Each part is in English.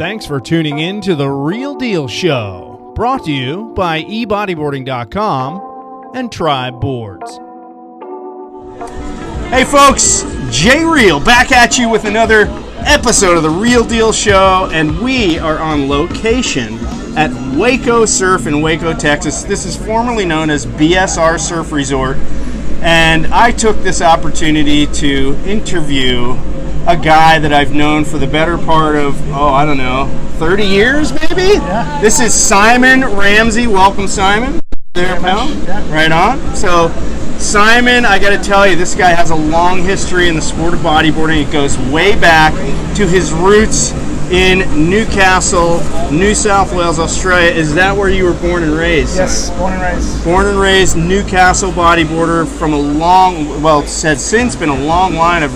Thanks for tuning in to The Real Deal Show, brought to you by ebodyboarding.com and Tribe Boards. Hey folks, Jay Reale back at you with another episode of The Real Deal Show, and we are on location at Waco Surf in Waco, Texas. This is formerly known as BSR Surf Resort, and I took this opportunity to interview a guy that I've known for the better part of, 30 years maybe? Yeah. This is Simon Ramsey. Welcome, Simon. There, pal. Yeah. Right on. So, Simon, I got to tell you, this guy has a long history in the sport of bodyboarding. It goes way back to his roots in Newcastle, New South Wales, Australia. Is that where you were born and raised? Yes, born and raised. Born and raised Newcastle bodyboarder from it's since been a long line of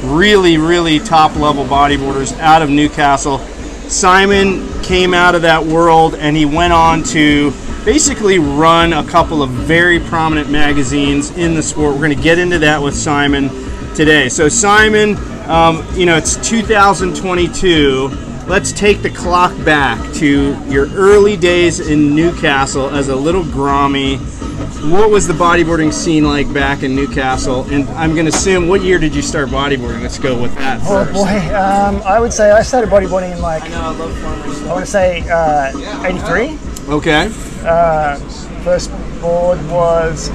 really, really top-level bodyboarders out of Newcastle. Simon came out of that world, and he went on to basically run a couple of very prominent magazines in the sport. We're going to get into that with Simon today. So, Simon, it's 2022. Let's take the clock back to your early days in Newcastle as a little Grommy. What was the bodyboarding scene like back in Newcastle? And I'm going to assume, what year did you start bodyboarding? Let's go with that first. Oh boy, I would say I started bodyboarding in I want to say 83. Okay. First board was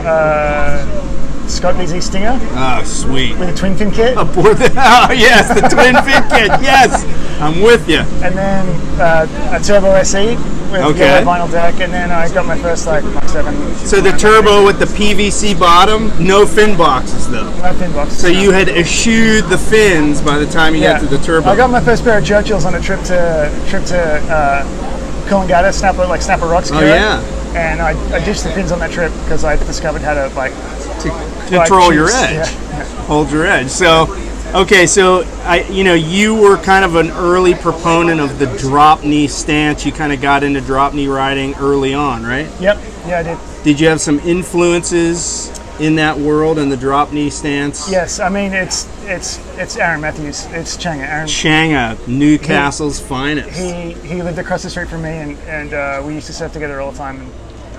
Scott BZ Stinger. Oh, sweet. With a twin fin kit. Yes, the twin fin kit. Yes, I'm with you. And then a Turbo SE with yellow vinyl deck, and then I got my first Mach 7. So the Turbo with the PVC bottom, no fin boxes though. No fin boxes. So you had eschewed the fins by the time you got to the Turbo. I got my first pair of Churchills on a trip to Coolangatta, Snapper Rocks. Oh yeah. And I ditched the fins on that trip because I discovered how to control your edge. Yeah. Hold your edge. So, okay, so you were kind of an early proponent of the drop knee stance. You kind of got into drop knee riding early on, right? Yep. Yeah, I did. Did you have some influences in that world and the drop knee stance? Yes, I mean it's Aaron Matthews. It's Changa, Newcastle's finest. He lived across the street from me, and we used to surf together all the time. And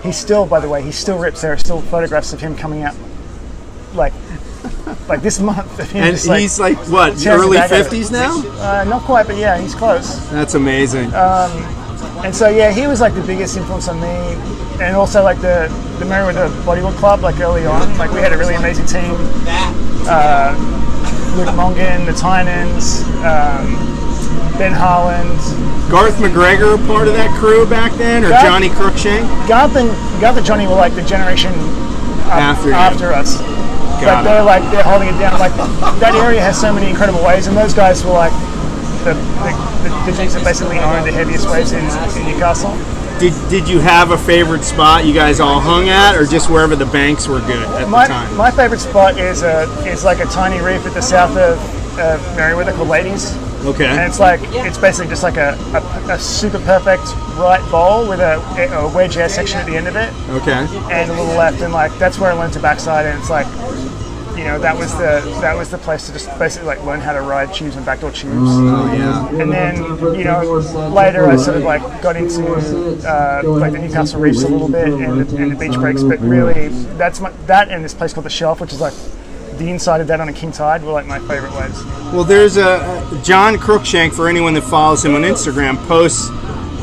he still, by the way, he still rips. There are still photographs of him coming out like this month. Of him and he's what, early 50s now? Not quite, but yeah, he's close. That's amazing. And so yeah, he was the biggest influence on me, and also the Merriweather Bodyboard Club early on. We had a really amazing team. Luke Mongan, the Tynans, Ben Harland, Garth McGregor, part of that crew back then, or Johnny Cruikshank? Garth and Johnny were the generation after us. They're holding it down. That area has so many incredible waves, and those guys were the dudes that basically owned the heaviest waves in Newcastle. Did you have a favorite spot you guys all hung at, or just wherever the banks were good at the time? My favorite spot is a tiny reef at the south of Merriweather called Ladies. Okay. And it's basically just a super perfect right bowl with a wedge air section at the end of it. Okay. And a little left, and that's where I learned to backside, and it's that was the place to just basically learn how to ride tubes and backdoor tubes. Oh yeah. And then later I sort of got into the Newcastle reefs a little bit and the beach breaks, but really that and this place called the Shelf, which is the inside of that on a king tide, were my favorite waves. Well, there's John Cruikshank, for anyone that follows him on Instagram, posts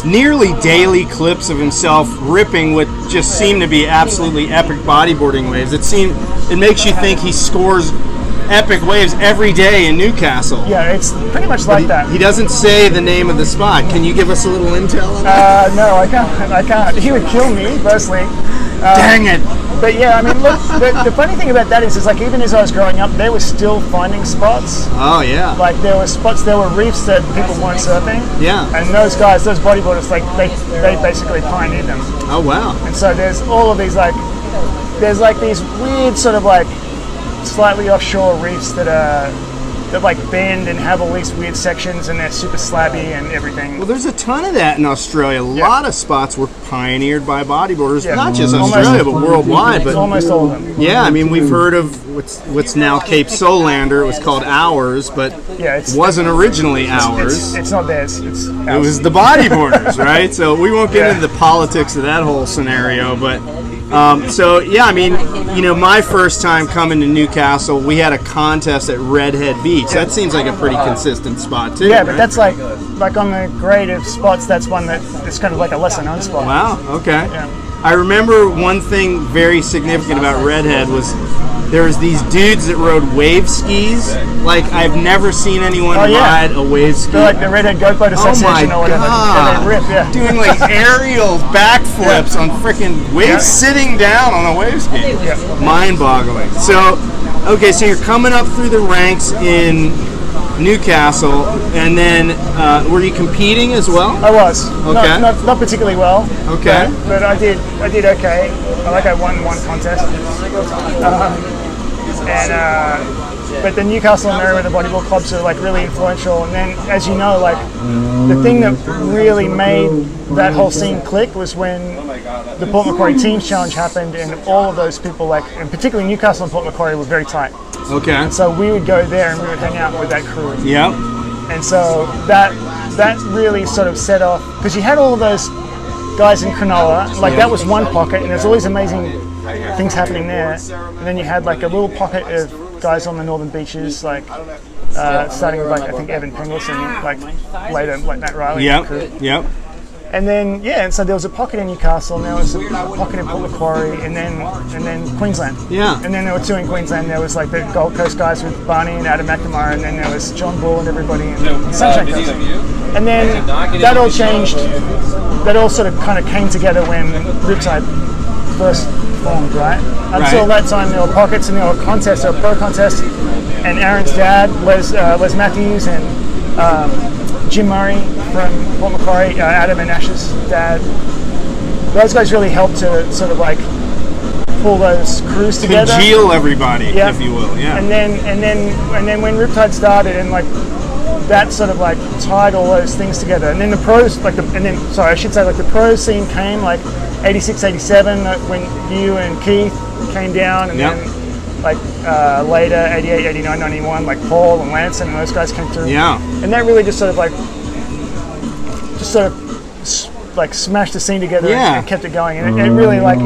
nearly daily clips of himself ripping what just seem to be absolutely epic bodyboarding waves. It makes you think he scores epic waves every day in Newcastle. Yeah, it's pretty much that. He doesn't say the name of the spot. Can you give us a little intel on that? No, I can't. He would kill me, personally. Dang it. But yeah, I mean, look, the funny thing about that is even as I was growing up, they were still finding spots. Oh, yeah. There were reefs that people weren't surfing. Yeah. And those guys, those bodyboarders, they basically pioneered them. Oh, wow. And so there's all of these, there's these weird sort of slightly offshore reefs that are that like bend and have all these weird sections, and they're super slabby and everything. Well, there's a ton of that in Australia. A lot of spots were pioneered by bodyboarders, not just Almost, Australia, but worldwide. But almost all of them. yeah, I mean, we've heard of what's now Cape Solander. It was called Ours, but it wasn't originally Ours. It's not theirs. It's ours. It was the bodyboarders, right? So we won't get into the politics of that whole scenario, but so yeah, I mean, you know, my first time coming to Newcastle, we had a contest at Redhead Beach. That seems like a pretty consistent spot too. Yeah, but that's like on the grade of spots, that's one that it's kind of like a lesser known spot. Wow. Okay. Yeah. I remember one thing very significant about Redhead was there was these dudes that rode wave skis. Like, I've never seen anyone ride a wave ski. They're like the Redhead GoPro Association or whatever. God. And they rip, Doing like aerial backflips on freaking waves, sitting down on a wave ski. Mind-boggling. So, okay, so you're coming up through the ranks in Newcastle, and then were you competing as well? I was. Okay. Not particularly well. Okay. But I did okay. I won one contest. But the Newcastle and Merriweather Bodyboard clubs are like really influential. And then, as you know, like the thing that really made that whole scene click was when the Port Macquarie Teams Challenge happened, and all of those people, like, and particularly Newcastle and Port Macquarie, were very tight. Okay. And so we would go there and we would hang out with that crew. Yep. And so that really sort of set off, because you had all of those guys in Cronulla, like that was one pocket, and there's always amazing things happening there. And then you had like a little pocket of guys on the northern beaches, like starting with like I think Evan Penglis and like later like Matt Reale. Yep. And then and so there was a pocket in Newcastle, and there was a pocket in Port Macquarie, and then Queensland. Yeah. And then there were two in Queensland. There was like the Gold Coast guys with Barney and Adam McNamara, and then there was John Bull and everybody in Sunshine Coast. And then that all changed. That all sort of kind of came together when Riptide first formed, right? Until that time, there were pockets and there were contests, there were pro contests, and Aaron's dad, Les Matthews, and Jim Murray from Port Macquarie, Adam and Ash's dad. Those guys really helped to sort of like pull those crews together, congeal everybody, if you will. Yeah. And then when Riptide started, and like that sort of like tied all those things together. And then the pros, the pro scene came like 86, 87 when you and Keith came down, and then like later 88, 89, 91, like Paul and Lanson and those guys came through. Yeah. And that really just sort of smashed the scene together and kept it going. And it really like,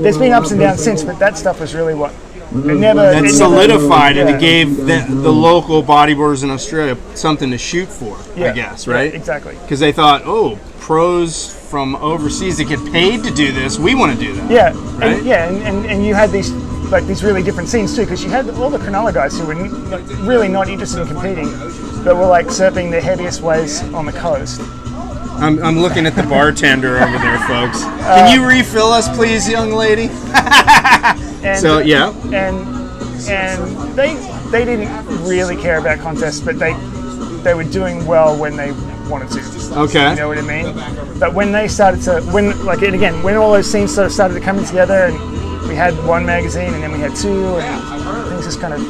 there's been ups and downs since, but that stuff was really what it solidified it. It gave the local bodyboarders in Australia something to shoot for, I guess, right? Yeah, exactly. Because they thought, pros from overseas that get paid to do this, we want to do that. Yeah, right? And you had these really different scenes too, because you had all the Cronulla guys who were really not interested in competing, but were like surfing the heaviest waves on the coast. I'm looking at the bartender over there, folks. Can you refill us, please, young lady? And they didn't really care about contests, but they were doing well when they wanted to. Okay. You know what I mean? But when they started to, when all those scenes sort of started to come together, and we had one magazine, and then we had two, and things just kind of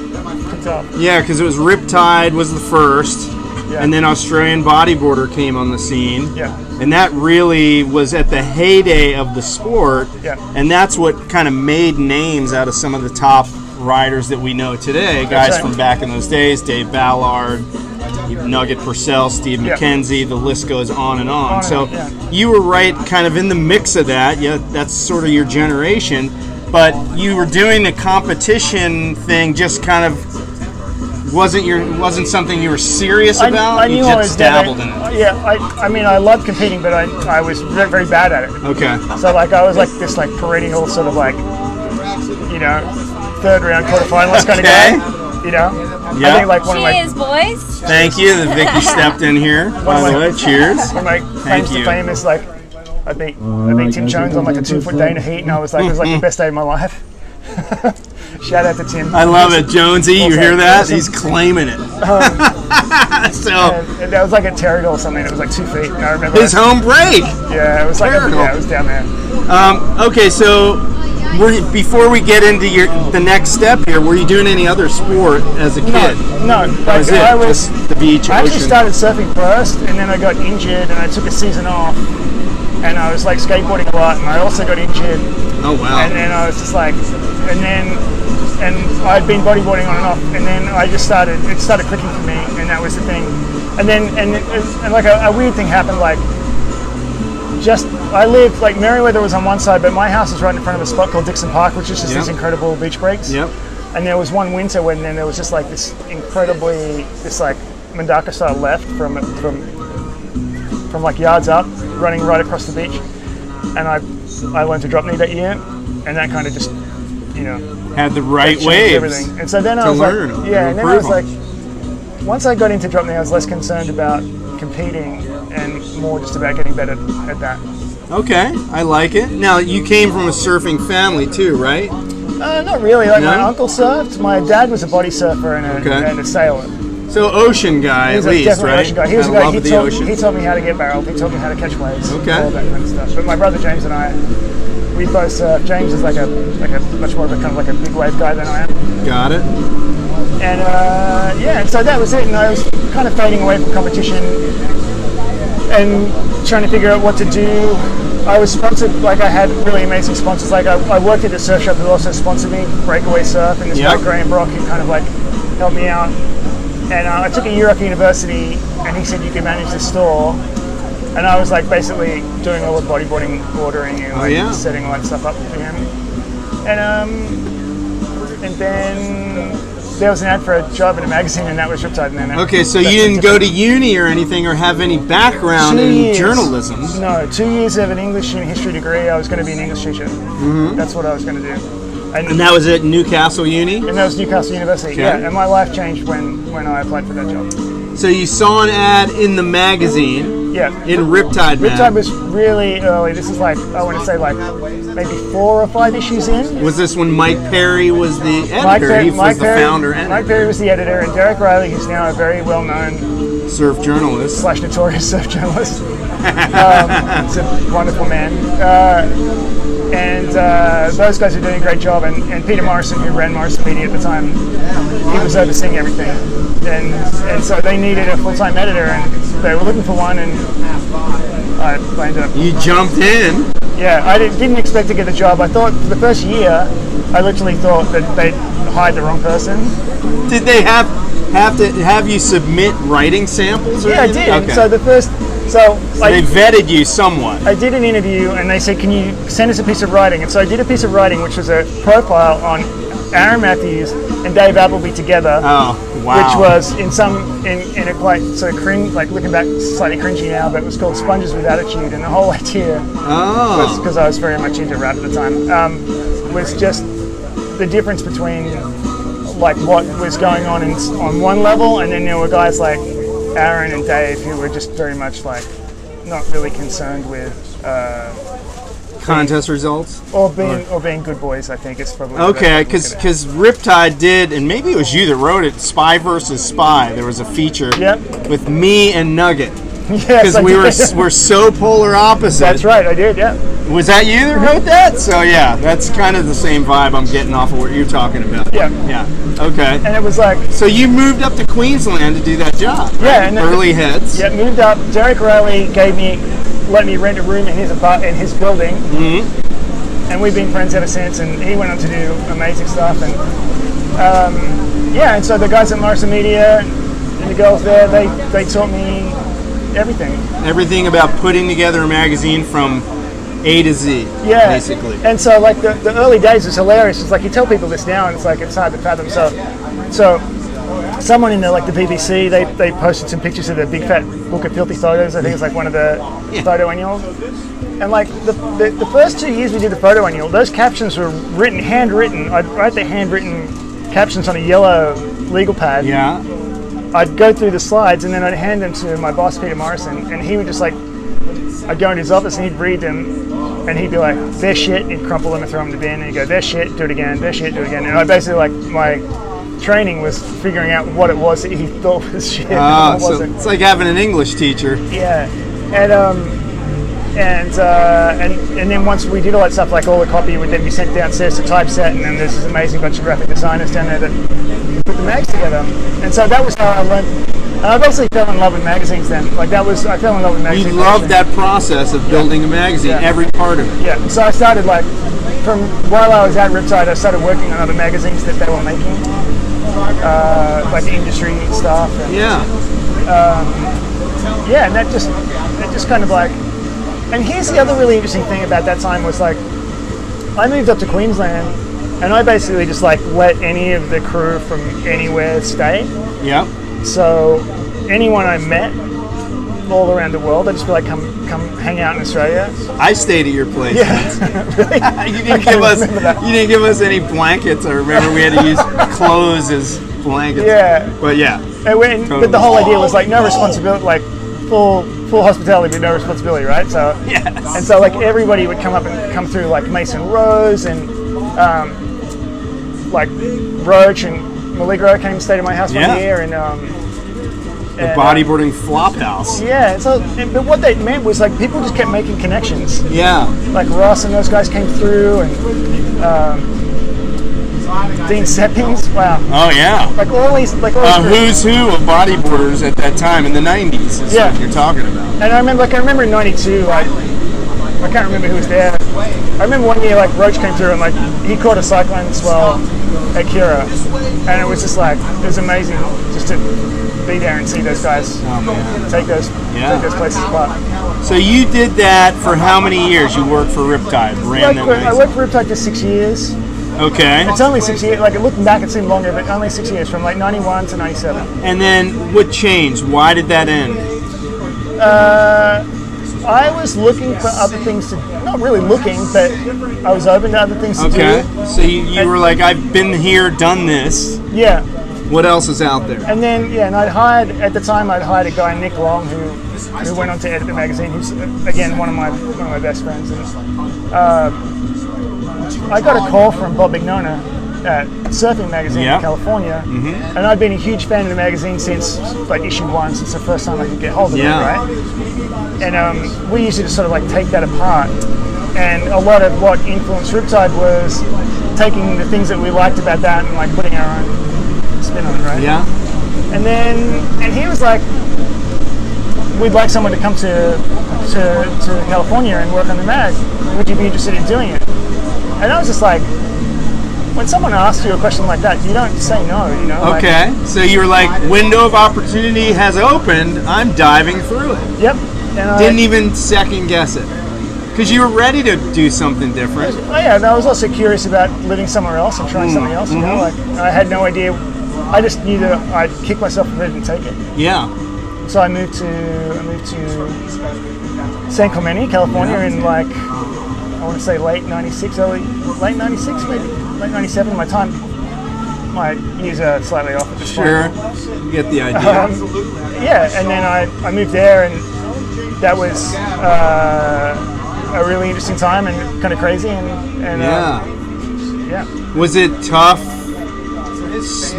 picked up. Yeah, because it was Riptide was the first, and then Australian Bodyboarder came on the scene. Yeah. And that really was at the heyday of the sport. Yeah. And that's what kind of made names out of some of the top riders that we know today. Guys from back in those days, Dave Ballard, Nugget Purcell, Steve McKenzie, the list goes on and on. So you were right kind of in the mix of that. Yeah, that's sort of your generation. But you were doing the competition thing just kind of wasn't something you were serious about? I knew you just dabbled in it. Yeah, I mean, I loved competing, but I was very, very bad at it. Okay. So like I was like this like perennial sort of like, third round quarterfinalist kind of guy. I think like one Cheers, of my boys. Thank you that Vicky stepped in here. By the way, cheers. One of my claims to fame is like I beat Tim Jones on like a 2 foot Dana heat, and it was like the best day of my life. Shout out to Tim. I love it, Jonesy. You hear that? He's claiming it. And that was like at Terrigal or something. It was like 2 feet. I remember his home break. Yeah, it was like it was down there. Okay, so before we get into the next step here, were you doing any other sport as a kid? No. Like, I was just the beach. I actually ocean. started surfing first, and then I got injured, and I took a season off, and I was like skateboarding a lot, and I also got injured. Oh wow! And then I was just like, and I'd been bodyboarding on and off, and then it started clicking for me, and that was the thing. And then and like a weird thing happened, like. I lived, like, Merriweather was on one side, but my house is right in front of a spot called Dixon Park, which is just these incredible beach breaks. Yep. And there was one winter when then there was just like this like Mandaka style left from like yards up, running right across the beach. And I learned to drop knee that year, and that kind of just, had the right waves. Everything. And so then I was like, and then I was like, once I got into drop knee, I was less concerned about competing and more just about getting better at that. Okay, I like it. Now, you came from a surfing family too, right? Not really. Like, my uncle surfed. My dad was a body surfer and a sailor. So ocean guy, at least, definitely right? Ocean guy. He was a guy. He taught me how to get barreled. He taught me how to catch waves. Okay. All that kind of stuff. But my brother James and I, we both surf. James is like a much more of a kind of like a big wave guy than I am. Got it. And and so that was it. And I was kind of fading away from competition and trying to figure out what to do. I was sponsored, like I had really amazing sponsors. Like I worked at a surf shop who also sponsored me, Breakaway Surf, and this guy Graham Brock who kind of like helped me out. And I took a year off university, and he said you can manage the store. And I was like basically doing all the bodyboarding ordering and setting all that stuff up for him. And then there was an ad for a job in a magazine, and that was Riptide. And then okay, so you didn't go to uni or anything, or have any background in journalism? No, 2 years of an English and history degree. I was going to be an English teacher. Mm-hmm. That's what I was going to do. And that was at Newcastle Uni? And that was Newcastle University, yeah. And my life changed when I applied for that job. So you saw an ad in the magazine? Yeah. In Riptide, Riptide was really early. This is like, I want to say like maybe 4 or 5 issues in. Was this when Mike Perry was the editor? He was the founder. Mike Perry was the editor, and Derek Reale, who's now a very well-known surf journalist / notorious surf journalist. He's a wonderful man. And those guys are doing a great job. And Peter Morrison, who ran Morrison Media at the time, he was overseeing everything. And so they needed a full-time editor, and they were looking for one, and I ended up... You jumped in? Yeah, I didn't expect to get the job. I thought for the first year, I literally thought that they'd hired the wrong person. Did they have to have you submit writing samples? Or anything? I did. Okay. So they vetted you somewhat. I did an interview, and they said, "Can you send us a piece of writing?" And so I did a piece of writing, which was a profile on Aaron Matthews and Dave Appleby together. Oh, wow! Which was in a quite sort of cringe, like looking back, slightly cringy now, but it was called Sponges with Attitude, and the whole idea was, because I was very much into rap at the time, was just the difference between like what was going on on one level, and then there were guys like Aaron and Dave who were just very much like not really concerned with contest results or being good boys. I think it's probably okay, because Riptide did, and maybe it was you that wrote it, Spy versus Spy. There was a feature with me and Nugget. Yes, because we're so polar opposite. That's right, I did. Yeah. Was that you that wrote that? So yeah, that's kind of the same vibe I'm getting off of what you're talking about. Yeah. Yeah. Okay. And it was like, so you moved up to Queensland to do that job. Right? Yeah. And early heads. Yeah, moved up. Derek Reale let me rent a room in his building. Mm-hmm. And we've been friends ever since. And he went on to do amazing stuff. And and so the guys at Morrison Media and the girls there, they taught me everything about putting together a magazine from A to Z, basically. And so like the early days was hilarious. It's like you tell people this now, and it's like it's hard to fathom. So someone in the BBC, they posted some pictures of the big fat book of filthy photos. I think it's like one of the photo annuals. And like the first 2 years we did the photo annual, those captions were handwritten. I'd write the handwritten captions on a yellow legal pad. Yeah. I'd go through the slides, and then I'd hand them to my boss, Peter Morrison, and he would just like, I'd go in his office and he'd read them, and he'd be like, "They're shit," and he'd crumple them and throw them in the bin, and he'd go, "They're shit, do it again, they're shit, do it again." And I basically, like, my training was figuring out what it was that he thought was shit. So it's like having an English teacher. Yeah. And and then once we did all that stuff, like all the copy would then be sent downstairs to typeset, and then there's this amazing bunch of graphic designers down there that put the mags together. And so that was how I learned. And I basically fell in love with magazines then. I fell in love with magazines. You loved that process of building a magazine, every part of it. Yeah. So I started from while I was at Riptide, I started working on other magazines that they were making, like industry stuff. And, and that just kind of and here's the other really interesting thing about that time was I moved up to Queensland, and I basically just let any of the crew from anywhere stay. Yeah. So anyone I met all around the world, I'd just be come hang out in Australia. I stayed at your place. Yeah. Really? You didn't give us any blankets. I remember we had to use clothes as blankets. Yeah. But yeah. But the whole idea was no responsibility, full hospitality but no responsibility, right? So yes. And so everybody would come through Mason Rose and Roach and Maligro came to stay at my house one year, and the bodyboarding flop house. Yeah. So, but what that meant was people just kept making connections. Yeah. Ross and those guys came through, and Dean Seppings. Wow. Oh yeah. All these who's who of bodyboarders at that time in the '90s. Is what you're talking about. And I remember in '92. I can't remember who was there. I remember one year Roach came through and he caught a cyclone swell at Kira, and it was just it was amazing just to be there and see those guys take those places apart. So you did that for how many years? You worked for Riptide, I worked for Riptide for 6 years. Okay. It's only 6 years. Looking back, it seemed longer, but only 6 years, from 91 to 97. And then what changed? Why did that end? I was looking for other things to, not really looking, but I was open to other things to do. Okay, so you were I've been here, done this. Yeah. What else is out there? And then, and I'd hired a guy, Nick Long, who went on to edit the magazine, who's, again, one of my best friends. And I got a call from Bob Mignona at Surfing Magazine in California, and I'd been a huge fan of the magazine since issue 1, since the first time I could get hold of it, right? And we used to just sort of take that apart, and a lot of what influenced Riptide was taking the things that we liked about that and putting our own spin on it, right? Yeah. And he was we'd like someone to come to California and work on the mag. Would you be interested in doing it? And I was just when someone asks you a question like that, you don't say no, Okay, so you were window of opportunity has opened, I'm diving through it. Yep. And didn't even second guess it. Because you were ready to do something different. Oh yeah, and I was also curious about living somewhere else and trying something else, I had no idea. I just knew that I'd kick myself in the head and take it. Yeah. So I moved to San Clemente, California in I want to say late 96, late 96 maybe, late 97. My years are slightly off at this point. Sure, you get the idea. And then I moved there, and that was a really interesting time and kind of crazy. And Was it tough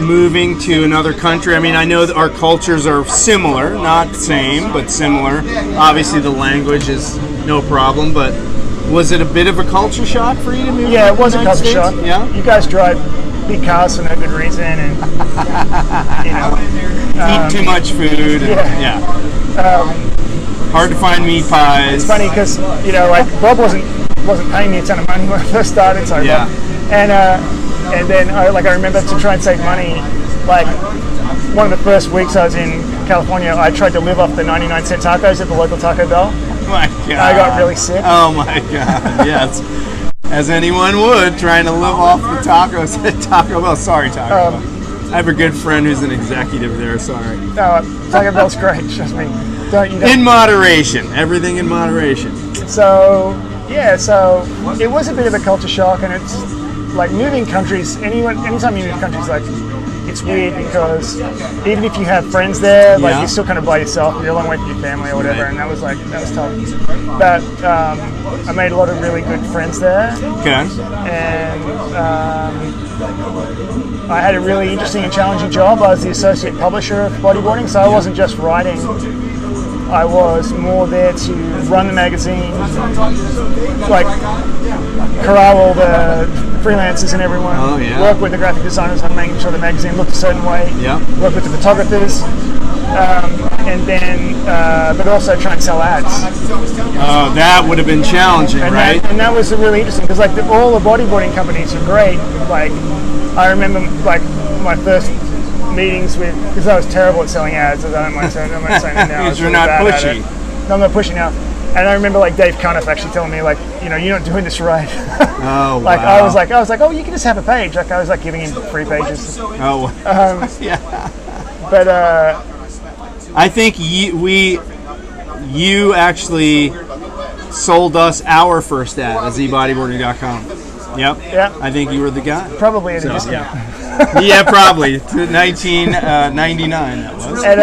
moving to another country? I mean, I know that our cultures are similar, not same, but similar. Obviously, the language is no problem, but was it a bit of a culture shock for you to move? Yeah, it was a culture shock. Yeah, you guys drive big cars for no good reason, and eat too much food. And, hard to find meat pies. It's funny because Bob wasn't paying me a ton of money when I first started, so and then I remember to try and save money. One of the first weeks I was in California, I tried to live off the 99-cent tacos at the local Taco Bell. Oh my God. I got really sick. Oh my God, yes. As anyone would, trying to live off the tacos at Taco Bell. Sorry, Taco Bell. I have a good friend who's an executive there, sorry. No, Taco Bell's great, trust me. In moderation, everything in moderation. So it was a bit of a culture shock, and it's moving countries, anytime you move countries, it's weird because even if you have friends there, you're still kind of by yourself. You're a long way from your family or whatever, and that was tough. But I made a lot of really good friends there. Okay. And I had a really interesting and challenging job. I was the associate publisher of bodyboarding, so I wasn't just writing I was more there to run the magazine, like corral all the freelancers and everyone, work with the graphic designers on making sure the magazine looked a certain way, work with the photographers, and then, but also try and sell ads. Oh, that would have been challenging, right? And that was really interesting because like all the bodyboarding companies are great. Like I remember like my first meetings with, because I was terrible at selling ads. I don't mind saying it now. Because you're not pushy. No, I'm not pushy now. And I remember like Dave Cuniff actually telling me like, you know, you're not doing this right. Oh, like wow. I was like, oh, you can just have a page. Like I was like giving him free pages. Oh, yeah. But I think you actually sold us our first ad at zbodyboarding.com. Yep. Yeah. I think you were the guy. Probably at a discount. Yeah, probably. 1999 that was. And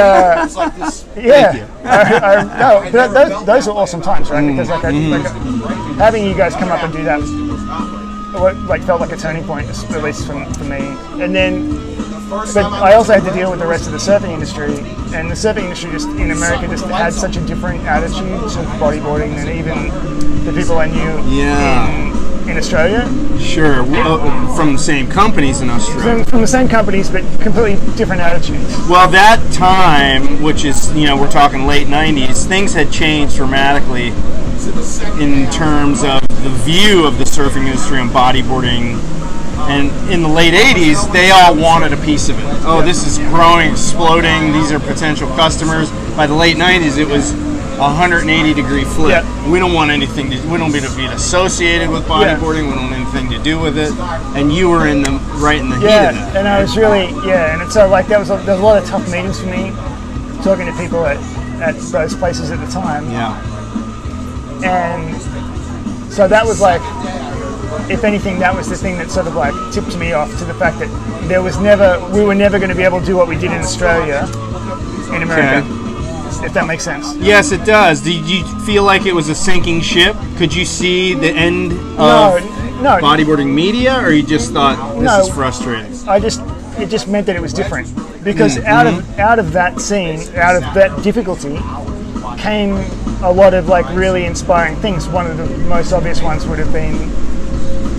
those are awesome times, right? Because like having you guys come up and do that, like felt like a turning point, at least for me. And then, but I also had to deal with the rest of the surfing industry, and the surfing industry just in America just had such a different attitude to bodyboarding than even the people I knew in Australia. Sure, from the same companies in Australia. From the same companies, but completely different attitudes. Well, that time, which is, you know, we're talking late 90s, things had changed dramatically in terms of the view of the surfing industry and bodyboarding. And in the late 80s, they all wanted a piece of it. Oh, this is growing, exploding, these are potential customers. By the late 90s, it was 180-degree flip. Yeah. We don't want anything we don't want to be associated with bodyboarding. We don't want anything to do with it. And you were right in the heat of that. And I was really, and it's so like there was a lot of tough meetings for me, talking to people at those places at the time. Yeah. And so that was like, if anything, that was the thing that sort of like tipped me off to the fact that we were never going to be able to do what we did in Australia, in America. Okay. If that makes sense. Yes, it does. Did you feel like it was a sinking ship? Could you see the end of bodyboarding media, or you just thought this is frustrating? It just meant that it was different, because out of that scene, out of that difficulty, came a lot of like really inspiring things. One of the most obvious ones would have been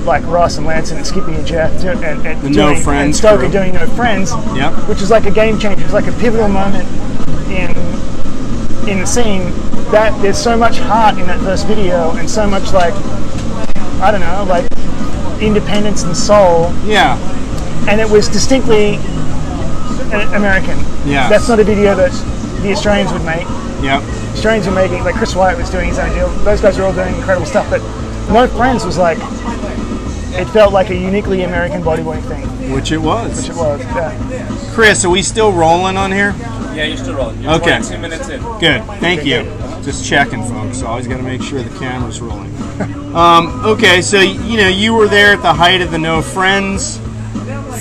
like Ross and Lance and Skippy and Jeff and No Friends and Stoker crew. Doing No Friends, which is like a game changer. It's like a pivotal moment in the scene. That there's so much heart in that first video, and so much like, I don't know, like independence and soul. Yeah. And it was distinctly American. Yeah. That's not a video that the Australians would make. Yeah. Australians were making, like Chris Wyatt was doing his own deal. Those guys were all doing incredible stuff, but No Friends was like, it felt like a uniquely American bodyboarding thing. Which it was. Yeah. Chris, are we still rolling on here? Yeah, you're still rolling. You're okay. 22 minutes in. Good. Thank you. Just checking, folks. Always got to make sure the camera's rolling. Okay, so you were there at the height of the No Friends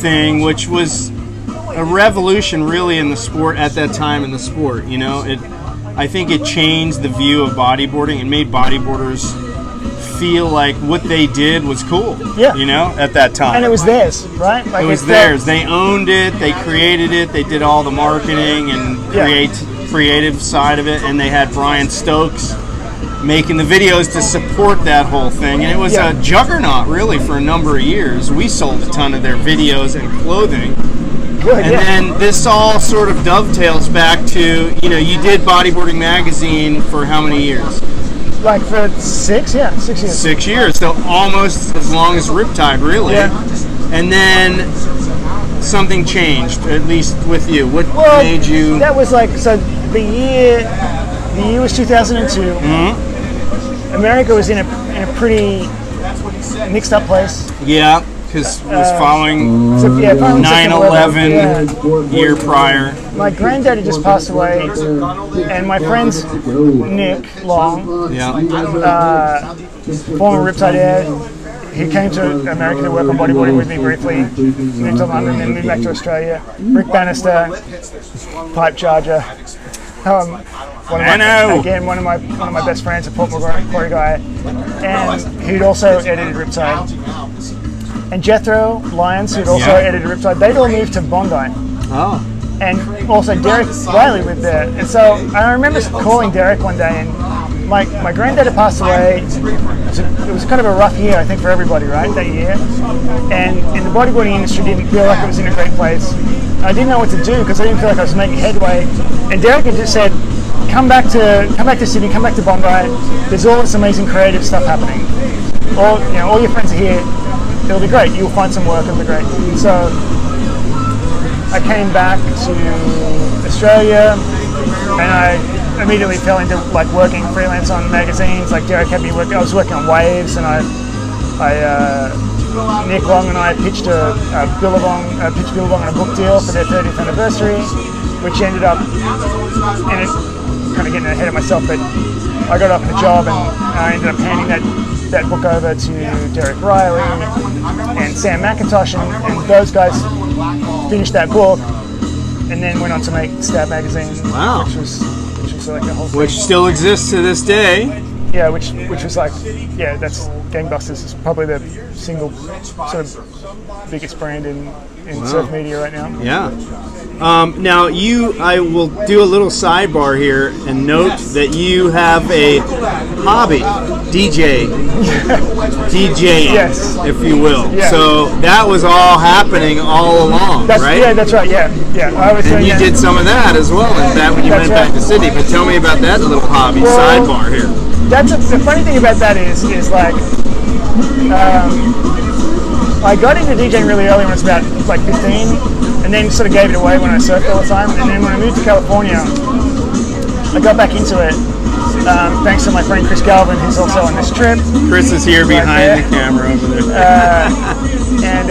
thing, which was a revolution really in the sport at that time in the sport. I think it changed the view of bodyboarding and made bodyboarders feel like what they did was cool. Yeah. At that time. And it was theirs, right? Like it was theirs. They owned it. They created it. They did all the marketing and creative side of it. And they had Brian Stokes making the videos to support that whole thing. And it was a juggernaut, really, for a number of years. We sold a ton of their videos and clothing. Good, and then this all sort of dovetails back to, you did Bodyboarding Magazine for how many years? Like for 6 years. 6 years, so almost as long as Riptide, really. Yeah. And then something changed, at least with you. What made you? That was like, so the year was 2002. Mm-hmm. America was in a pretty mixed up place. Yeah, because it was following 9/11 year prior. My granddaddy just passed away, and my friend Nick Long, former Riptide Air, he came to America to work on bodyboarding with me briefly, moved to London, then moved back to Australia. Rick Bannister, pipe charger. One of my best friends, a Port Macquarie guy, and who'd also edited Riptide. And Jethro Lyons, who'd also edited Riptide, they'd all moved to Bondi. Oh. and also Derek Reale lived there. And so I remember calling Derek one day, and my granddad had passed away. It was kind of a rough year, I think, for everybody, right, that year. And the bodyboarding industry didn't feel like it was in a great place. I didn't know what to do because I didn't feel like I was making headway. And Derek had just said, come back to Sydney, come back to Bondi. There's all this amazing creative stuff happening. All your friends are here. It'll be great. You'll find some work. It'll be great. So I came back to Australia, and I immediately fell into like working freelance on magazines. Like Derek had me working. I was working on Waves, and Nick Long and I pitched Billabong on a book deal for their 30th anniversary, which ended up kind of getting ahead of myself. But I got off the job, and I ended up handing that book over to Derek Reale and Sam McIntosh, and those guys finished that book, and then went on to make Stab magazine. Wow. Which was like a whole thing. Which still exists to this day. Yeah, which was like, yeah, that's gangbusters. Is probably the single sort of biggest brand in surf media right now. Yeah. Now I will do a little sidebar here and note that you have a hobby, DJing, yes, if you will. Yeah. So that was all happening all along, right? Yeah, that's right. Yeah. I was. And you did some of that as well. In fact, when you went back to Sydney. But tell me about that little hobby sidebar here. The funny thing about that is like. I got into DJing really early when I was about like 15, and then sort of gave it away when I surfed all the time. And then when I moved to California, I got back into it thanks to my friend Chris Galvin, who's also on this trip. Chris is here behind the camera over there. And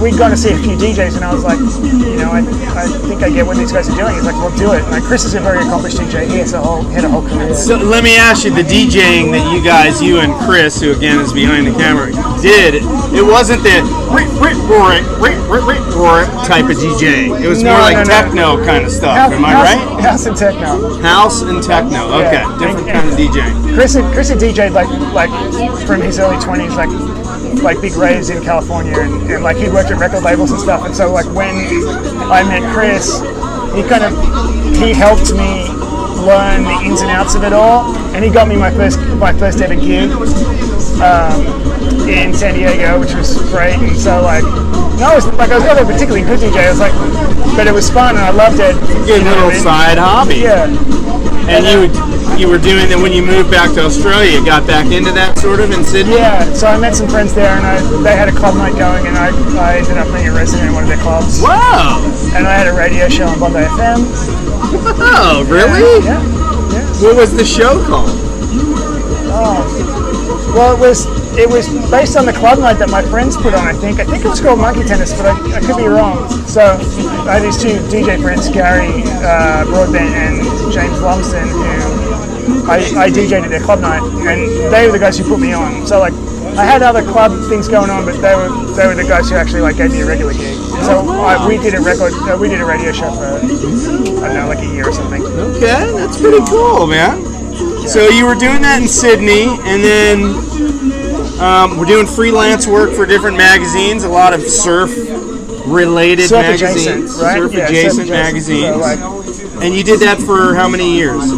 we'd gone to see a few DJs, and I was like, I think I get what these guys are doing. He's like, well, do it. And like, Chris is a very accomplished DJ. He had a whole career. So let me ask you, the DJing that you and Chris, who again is behind the camera, did, it wasn't the type of DJing. It was more like techno kind of stuff. Am I right? House and techno. House and techno. Okay, different kind of DJing. Chris had DJed like from his early 20s, like big raves in California, and like he worked at record labels and stuff. And so like when I met Chris, he helped me learn the ins and outs of it all, and he got me my first ever gig in San Diego, which was great. And so I was not a particularly good DJ. I was like, but it was fun and I loved it. Good little side hobby. Yeah. And you were doing that when you moved back to Australia. You got back into that sort of in Sydney? Yeah, so I met some friends there, and they had a club night going, and I ended up being a resident in one of their clubs. Wow! And I had a radio show on Bondi FM. Oh, really? Yeah. What was the show called? Oh, well, it was based on the club night that my friends put on. I think it was called Monkey Tennis, but I could be wrong. So I had these two DJ friends, Gary Broadbent and James Lumsden, who I DJ'd at their club night, and they were the guys who put me on. So like, I had other club things going on, but they were the guys who actually like gave me a regular gig. So we did a radio show for I don't know, like a year or something. Okay, that's pretty cool, man. Yeah. So you were doing that in Sydney, and then we're doing freelance work for different magazines, a lot of surf-related magazines, surf-adjacent magazines. So and you did that for how many years?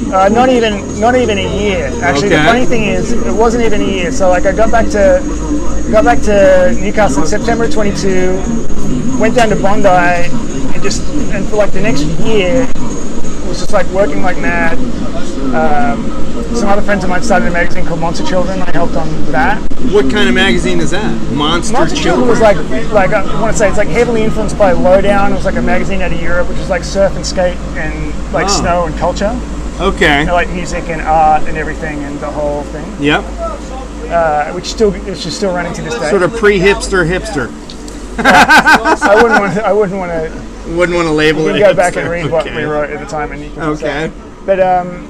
Not even a year. Actually, The funny thing is, it wasn't even a year. So like, I got back to Newcastle in September 22. Went down to Bondi, and for like the next year, it was just like working like mad. Some other friends of mine started a magazine called Monster Children. I helped on that. What kind of magazine is that? Monster Children was like I want to say it's like heavily influenced by Lowdown. It was like a magazine out of Europe, which was like surf and skate and like snow and culture. Okay. And like music and art and everything and the whole thing. Yep. Which is still running to this day. Sort of pre-hipster hipster. I wouldn't want to. Wouldn't want to label it. You can go back and read what we wrote at the time, and you can say. But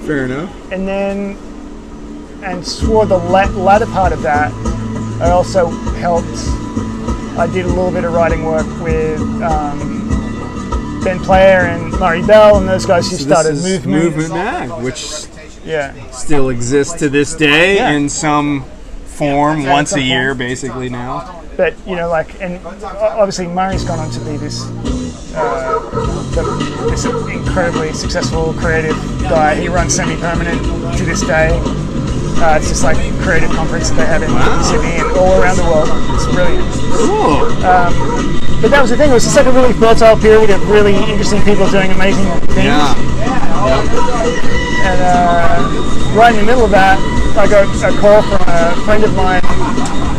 fair enough. And toward the latter part of that, I also helped. I did a little bit of writing work with Ben Player and Murray Bell and those guys who started Movement Mag, which still exists to this day in some form, once a year, basically now. But and obviously Murray's gone on to be this this incredibly successful creative guy. He runs Semi-Permanent to this day. It's just like a creative conference that they have in Sydney and all around the world. It's brilliant. Cool. But that was the thing. It was just like a really fertile period of really interesting people doing amazing things. Yeah. And right in the middle of that, I got a call from a friend of mine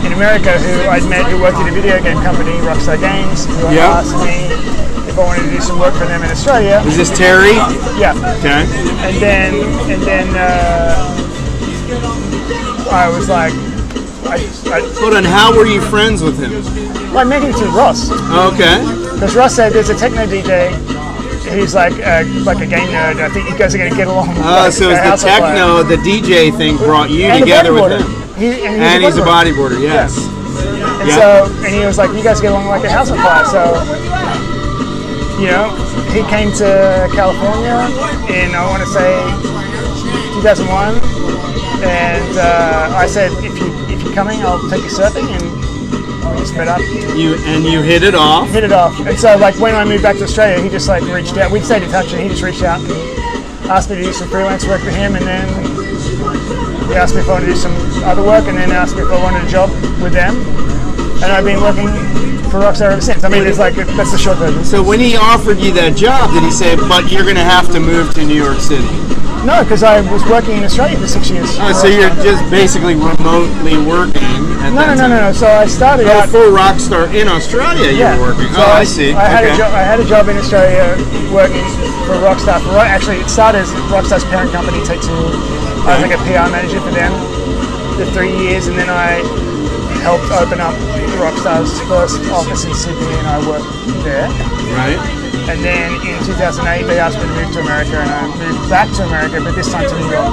in America who I'd met who worked at a video game company, Rockstar Games, who asked me if I wanted to do some work for them in Australia. Is this Terry? Yeah. Okay. And then I was like, Hold on, how were you friends with him? well, I met him through Ross. Okay. Because Ross said there's a techno DJ who's like a game nerd. I think you guys are going to get along. So it's the techno, the DJ thing brought you together with him. And he's a bodyboarder, yes. Yeah. And he was like, you guys get along like a house on fire. So, you know, he came to California in, I want to say, 2001. And I said, if you're coming, I'll take you surfing, and we just met up. You hit it off. Hit it off. And so, like, when I moved back to Australia, he just like reached out. We'd stayed in touch, and he just reached out and asked me to do some freelance work for him, and then he asked me if I wanted to do some other work, and then asked me if I wanted a job with them. And I've been working for Rockstar ever since. I mean, it's like that's the short version. So when he offered you that job, did he say, "But you're going to have to move to New York City"? No, because I was working in Australia for 6 years. Oh, so you're just basically remotely working at that time? No. So I started out for Rockstar in Australia. You were working. So I see. I had a job in Australia working for Rockstar. Actually, it started as Rockstar's parent company, Take-Two. I was like a PR manager for them for 3 years, and then I helped open up Rockstar's first office in Sydney, and I worked there. Right. And then in 2008, they asked me to move to America, and I moved back to America, but this time to New York.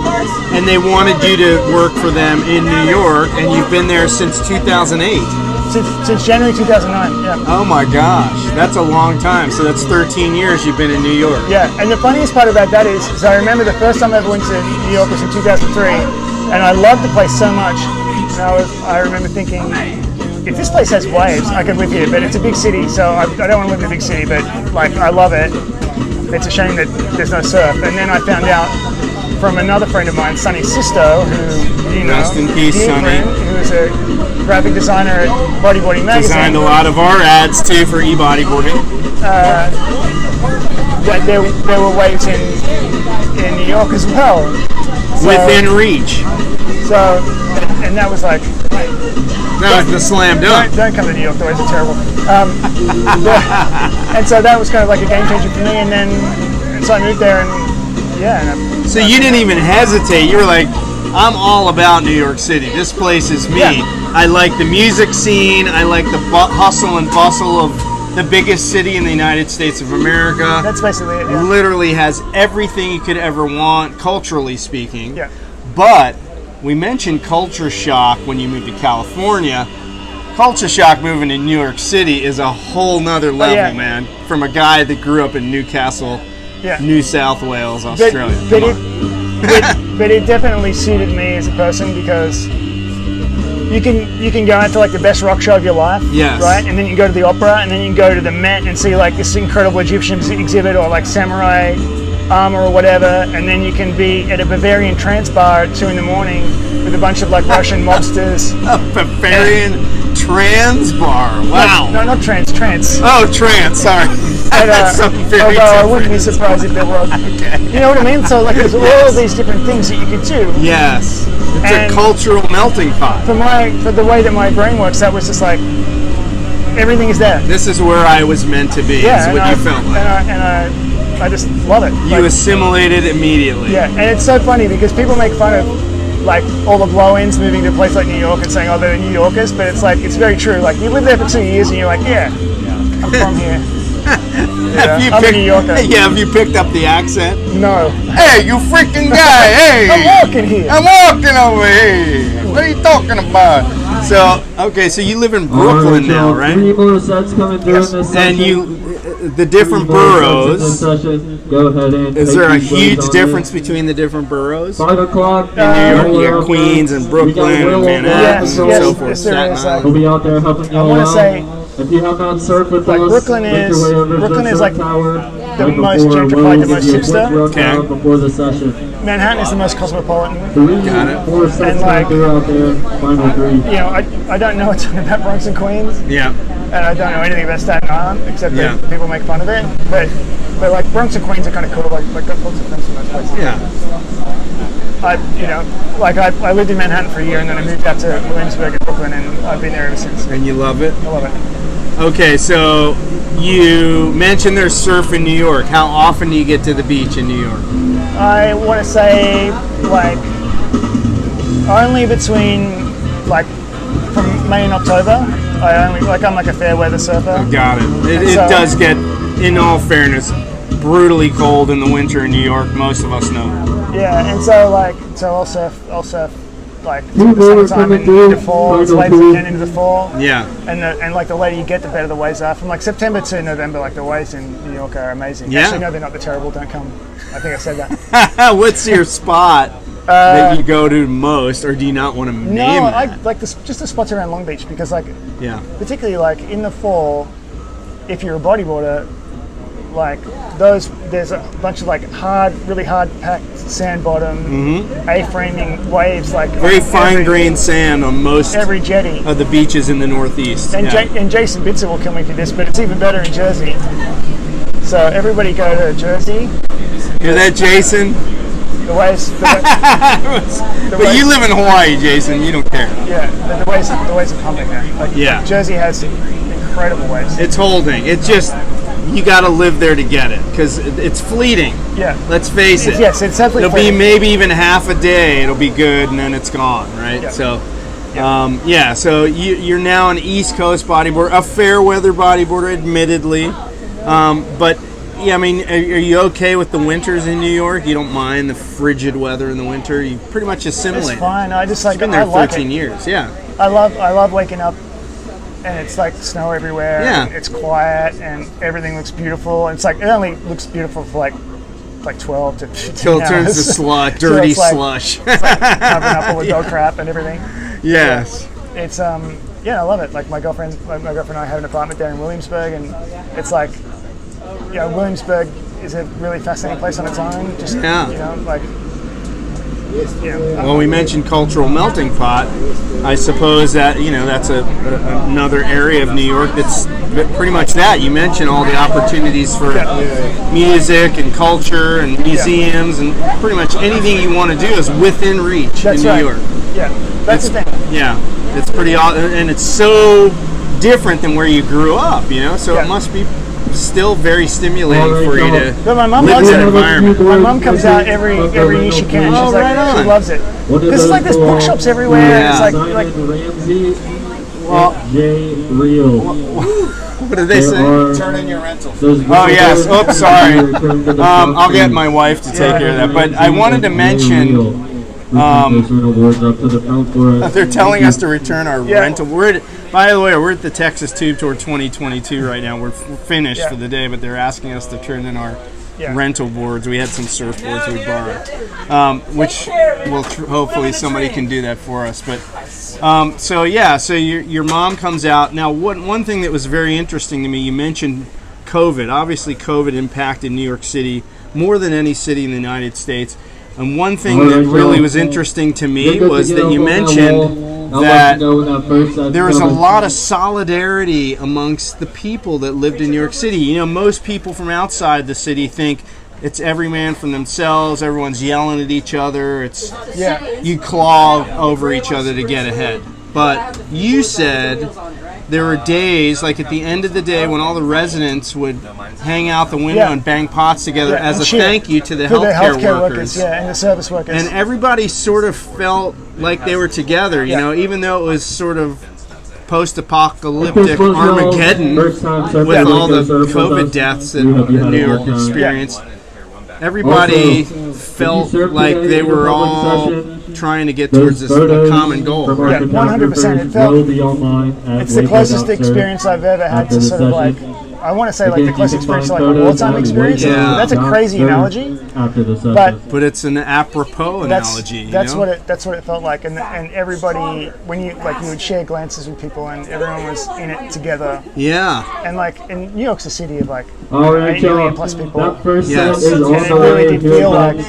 And they wanted you to work for them in New York, and you've been there since 2008. Since January 2009, yeah. Oh my gosh, that's a long time. So that's 13 years you've been in New York. Yeah, and the funniest part about that is I remember the first time I ever went to New York was in 2003, and I loved the place so much. And I remember thinking, if this place has waves, I could live here, but it's a big city, so I don't want to live in a big city, but like I love it. It's a shame that there's no surf. And then I found out from another friend of mine, Sonny Sisto, who, you know, rest in peace, Sonny, who is a graphic designer at BodyBoarding Magazines. Designed a lot of our ads too for e-bodyboarding. That there were waves in New York as well. So, within reach. So, and that was like, that was the slam dunk. Don't come to New York, the waves are terrible. And so that was kind of like a game changer for me, and so I moved there, and yeah. So you didn't even hesitate. You were like, I'm all about New York City. This place is me. Yeah. I like the music scene. I like the hustle and bustle of the biggest city in the United States of America. That's basically it. Yeah. Literally has everything you could ever want, culturally speaking. Yeah. But we mentioned culture shock when you moved to California. Culture shock moving to New York City is a whole nother level, man. From a guy that grew up in Newcastle, New South Wales, Australia. But it definitely suited me as a person because you can go out to like the best rock show of your life, right? And then you go to the opera, and then you can go to the Met and see like this incredible Egyptian exhibit or like samurai armor or whatever, and then you can be at a Bavarian trance bar at 2 a.m. with a bunch of like Russian mobsters. A Bavarian trance bar. Wow. No, not trance. Oh, trance. Sorry. That's something very different. I wouldn't be surprised if there was. Okay. You know what I mean? So like, there's all of these different things that you could do. Yes. It's a cultural melting pot. For the way that my brain works, that was just like everything is there. This is where I was meant to be. Yeah, is what you felt like. And I just love it. You assimilated immediately. Yeah, and it's so funny because people make fun of like all the blow-ins moving to a place like New York and saying, oh, they're New Yorkers, but it's like, it's very true. Like, you live there for 2 years and you're like, yeah. I'm from here. I'm a New Yorker. Yeah, have you picked up the accent? No. Hey, you freaking guy, hey! I'm walking here. I'm walking over here. What are you talking about? So, okay, so you live in Brooklyn now, right? 3 more sets coming through in this and you, the different boroughs, go ahead and is there a huge difference between the different boroughs? 5 o'clock. In New York, you have Queens and Brooklyn and Manhattan and so forth. Yes, there is. We'll be out there helping you I want to say If you have not surfed with like us, Brooklyn is like the most gentrified, the most hipster. Okay. Before the session. Manhattan is the most cosmopolitan. Got it. 4 sets And like, out there, final 3. You know, I don't know a ton about Bronx and Queens. Yeah. And I don't know anything about Staten Island except Yeah. that people make fun of it. But like Bronx and Queens are kind of cool. Like got lots of friends from those places. Yeah. I lived in Manhattan for a year and then I moved out to Williamsburg in Brooklyn and I've been there ever since. And you love it? I love it. Okay, so you mentioned there's surf in New York. How often do you get to the beach in New York? I want to say like only between like from May and October. I'm like a fair weather surfer. Got it. It does get, in all fairness, brutally cold in the winter in New York. Most of us know. Yeah, and so I'll surf like through the summertime and into fall, it's late weekend into the fall. Yeah. And like the later you get, the better the waves are. From like September to November, like the waves in New York are amazing. Yeah. Actually, no, they're not. They're terrible. Don't come. I think I said that. What's your spot that you go to most, or do you not want to name No, it? I like just the spots around Long Beach because like particularly like in the fall, if you're a bodyboarder, like there's a bunch of like really hard packed sand bottom, A-framing waves, like very fine grained sand on most every jetty of the beaches in the Northeast. And and Jason Bitzer will kill me for this, but it's even better in Jersey. So everybody go to Jersey. Hear that, Jason? The waves. But you live in Hawaii, Jason. You don't care. Yeah, the waves are pumping there. Like Jersey has incredible waves. It's holding. It's just you got to live there to get it because it's fleeting. Yeah. Let's face it. Yes, it's definitely. It'll be maybe even half a day. It'll be good, and then it's gone. Right. Yeah. So. So you're now an East Coast bodyboarder, a fair weather bodyboarder, admittedly, but yeah, I mean, are you okay with the winters in New York? You don't mind the frigid weather in the winter? You pretty much assimilate. It's fine. I just like. You've been there I 13 years. Yeah. I love waking up, and it's like snow everywhere. Yeah. And it's quiet, and everything looks beautiful. And it's like it only looks beautiful for like 12 to 15 Till it turns to hours. slush, dirty so slush. It's like covering up all the dog crap and everything. Yes. It's I love it. Like my girlfriend and I have an apartment there in Williamsburg, and it's like, Williamsburg is a really fascinating place on its own. Just Well, we mentioned cultural melting pot. I suppose that that's another area of New York that's pretty much that. You mentioned all the opportunities for music and culture and museums and pretty much anything you want to do is within reach in New York. Yeah, that's the thing. Yeah, it's pretty awesome, and it's so different than where you grew up. So it must be still very stimulating for you to But my mom live loves in that it. environment. My mom comes out every year she can. She's like, she loves it. Because it's like there's bookshops everywhere. Yeah. It's like Simon Ramsey, Reale. What did they say? Turn in your rentals. Oh yes. Oops, sorry. I'll get my wife to take care of that. But I wanted to mention. They're telling us to return our rental. By the way, we're at the Texas Tube Tour 2022 right now. We're finished for the day, but they're asking us to turn in our rental boards. We had some surfboards we borrowed, which will hopefully somebody can do that for us. But so your mom comes out. Now, one thing that was very interesting to me, you mentioned COVID. Obviously, COVID impacted New York City more than any city in the United States. And one thing that really was interesting to me was that you mentioned that there was a lot of solidarity amongst the people that lived in New York City. Most people from outside the city think it's every man for themselves, everyone's yelling at each other, you claw over each other to get ahead. But you said there were days, like at the end of the day, when all the residents would hang out the window and bang pots together as a thank you to the healthcare workers. And the service workers. And everybody sort of felt like they were together, even though it was sort of post-apocalyptic Armageddon with all the COVID deaths that New York experienced. Everybody felt like they were all trying to get towards this common goal. 100%. It felt it's the closest experience I've ever had to sort of like I want to say like the closest experience to like a wartime experience. Yeah. That's a crazy analogy. After the session. But it's an apropos analogy. That's you know? what it felt like, and everybody, when you would share glances with people, and everyone was in it together. Yeah. And like in New York's a city of like All right, 8 million plus people. That first Yes. set is And it also really did here feel by- like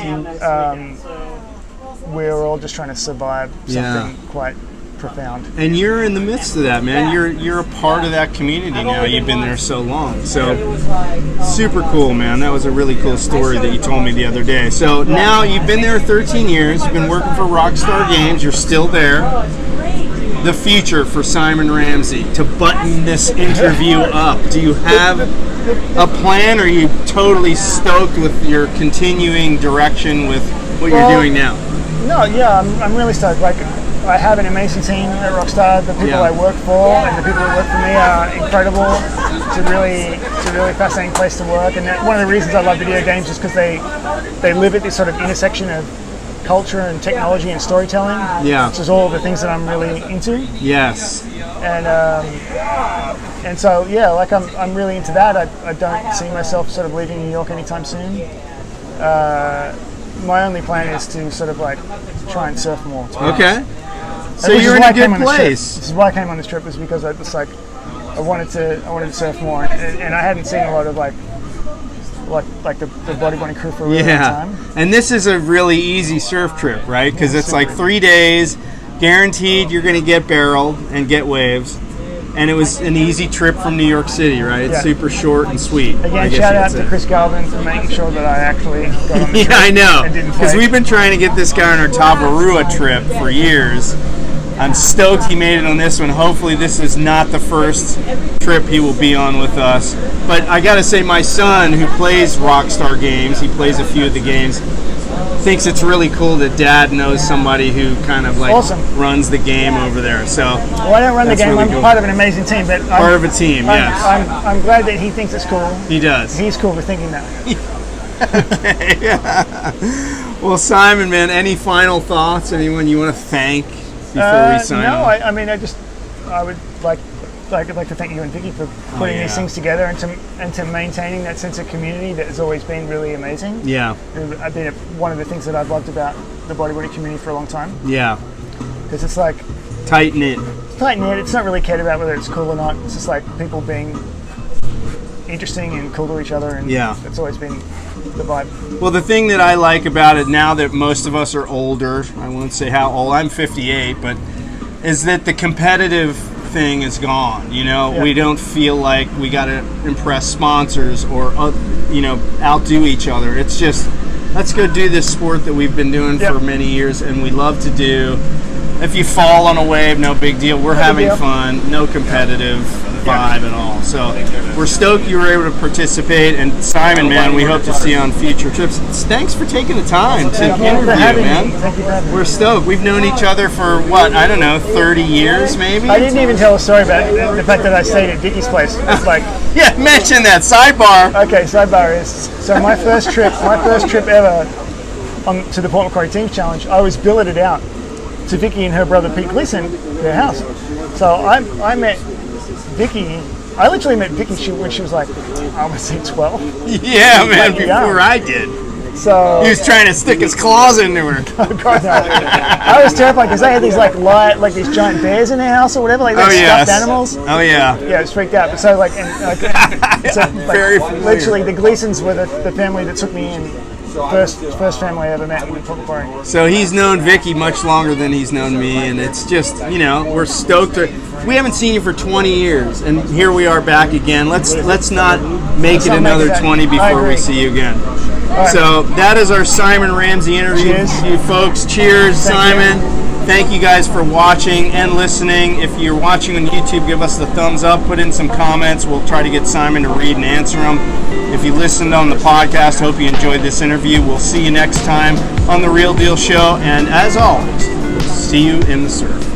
we were all just trying to survive something quite profound. And you're in the midst of that, man. You're a part of that community now. You've been there so long. So super cool, man. That was a really cool story that you told me the other day. So now you've been there 13 years. You've been working for Rockstar Games. You're still there. The future for Simon Ramsey, to button this interview up. Do you have a plan, or are you totally stoked with your continuing direction with what you're doing now? No, yeah, I'm really stoked. Like, I have an amazing team at Rockstar. The people I work for and the people that work for me are incredible. It's a really fascinating place to work. And one of the reasons I love video games is because they live at this sort of intersection of culture and technology and storytelling. Yeah. Which is all the things that I'm really into. Yes. And so yeah, like I'm really into that. I don't see myself sort of leaving New York anytime soon. My only plan is to sort of like try and surf more. Okay. So Which is you're in why a I came good on this trip. place. This is why I came on this trip, was because I was like, I wanted to surf more, and I hadn't seen a lot of like the bodyboarding crew for a really long time. And this is a really easy surf trip, right? Because it's like 3 days, guaranteed you're going to get barreled and get waves. And it was an easy trip from New York City, right? It's super short and sweet. Again, shout out to Chris Galvin for making sure that I actually got on the trip. Yeah, I know. And didn't Because flake. we've been trying to get this guy on our Tavarua trip for years. I'm stoked he made it on this one. Hopefully this is not the first trip he will be on with us. But I gotta say, my son, who plays Rockstar Games, he plays a few of the games, thinks it's really cool that Dad knows somebody who kind of like runs the game over there. So well, I don't run the game. Really I'm cool. part of an amazing team. But Part of a team, yes. I'm glad that he thinks it's cool. He does. He's cool for thinking that. Okay. Well, Simon, man, any final thoughts? Anyone you want to thank before we sign no, off? I mean, I would like to thank you and Vicky for putting these things together and to maintaining that sense of community that has always been really amazing. Yeah. I've been one of the things that I've loved about the bodyboarding community for a long time. Yeah. Because it's like tight knit. Tight knit. It's not really cared about whether it's cool or not. It's just like people being interesting and cool to each other, and it's always been the vibe. Well, the thing that I like about it now that most of us are older, I won't say how old, I'm 58, but is that the competitive thing is gone. You know, we don't feel like we got to impress sponsors or outdo each other. It's just, let's go do this sport that we've been doing for many years and we love to do. If you fall on a wave, no big deal. We're having fun. No competitive vibe at all. So we're stoked you were able to participate. And Simon, man, we hope to see you on future trips. Thanks for taking the time to interview, man. Thank you for having me. We're stoked. We've known each other for what, I don't know, 30 years maybe? I didn't even tell a story about the fact that I stayed at Vicky's place. It's like yeah, mention that. Sidebar. Okay, sidebar is, so my first trip ever to the Port Macquarie Team Challenge, I was billeted out to Vicky and her brother Pete Gleason, their house. So I met Vicky. I literally met Vicky when she was like, I would say 12. Yeah, man, before I did. So he was trying to stick his claws into her. God, no. I was terrified because they had these like these giant bears in their house or whatever, like stuffed animals. Oh yeah. Yeah, I was freaked out. But so very familiar. Literally, the Gleasons were the family that took me in. First family I ever met in Port Macquarie. So he's known Vicky much longer than he's known me, and it's just, we're stoked. We haven't seen you for 20 years, and here we are back again. Let's not make it another 20 before we see you again. Right. So that is our Simon Ramsey interview. Cheers. You folks, cheers, Simon. Thank you guys for watching and listening. If you're watching on YouTube, give us the thumbs up, put in some comments. We'll try to get Simon to read and answer them. If you listened on the podcast, hope you enjoyed this interview. We'll see you next time on The Real Deal Show. And as always, we'll see you in the surf.